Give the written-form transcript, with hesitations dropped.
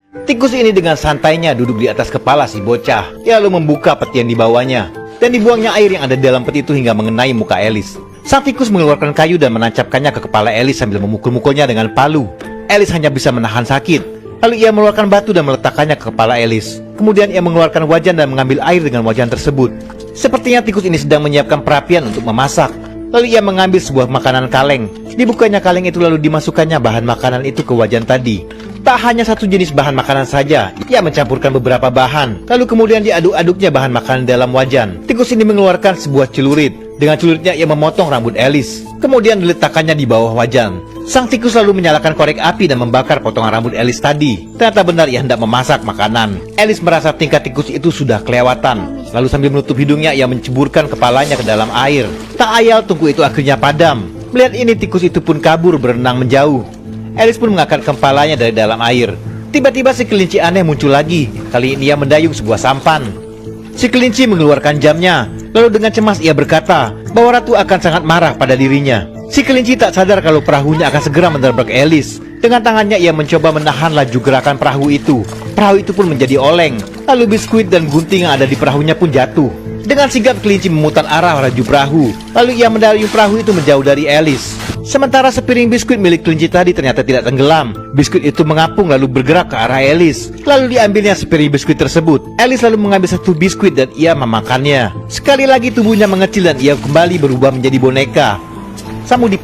Tikus ini dengan santainya duduk di atas kepala si bocah. Ia lalu membuka peti yang dibawanya, dan dibuangnya air yang ada di dalam peti itu hingga mengenai muka Alice. Sang tikus mengeluarkan kayu dan menancapkannya ke kepala Alice sambil memukul-mukulnya dengan palu. Alice hanya bisa menahan sakit. Lalu ia mengeluarkan batu dan meletakkannya ke kepala Alice. Kemudian ia mengeluarkan wajan dan mengambil air dengan wajan tersebut. Sepertinya tikus ini sedang menyiapkan perapian untuk memasak. Lalu ia mengambil sebuah makanan kaleng. Dibukanya kaleng itu lalu dimasukkannya bahan makanan itu ke wajan tadi. Tak hanya satu jenis bahan makanan saja, ia mencampurkan beberapa bahan. Lalu kemudian diaduk-aduknya bahan makanan dalam wajan. Tikus ini mengeluarkan sebuah celurit. Dengan celuritnya ia memotong rambut Alice. Kemudian diletakkannya di bawah wajan. Sang tikus lalu menyalakan korek api dan membakar potongan rambut Alice tadi. Ternyata benar ia hendak memasak makanan. Alice merasa tingkah tikus itu sudah kelewatan. Lalu sambil menutup hidungnya ia menceburkan kepalanya ke dalam air. Tak ayal tungku itu akhirnya padam. Melihat ini tikus itu pun kabur berenang menjauh. Alice pun mengangkat kepalanya dari dalam air. Tiba-tiba si kelinci aneh muncul lagi. Kali ini ia mendayung sebuah sampan. Si kelinci mengeluarkan jamnya. Lalu dengan cemas ia berkata bahwa ratu akan sangat marah pada dirinya. Si kelinci tak sadar kalau perahunya akan segera menabrak Alice. Dengan tangannya ia mencoba menahan laju gerakan perahu itu. Perahu itu pun menjadi oleng. Lalu biskuit dan gunting yang ada di perahunya pun jatuh. Dengan sigap kelinci memutar arah laju perahu. Lalu ia mendayung perahu itu menjauh dari Alice. Sementara sepiring biskuit milik kelinci tadi ternyata tidak tenggelam. Biskuit itu mengapung lalu bergerak ke arah Alice. Lalu diambilnya sepiring biskuit tersebut. Alice lalu mengambil satu biskuit dan ia memakannya. Sekali lagi tubuhnya mengecil dan ia kembali berubah menjadi boneka. Samudi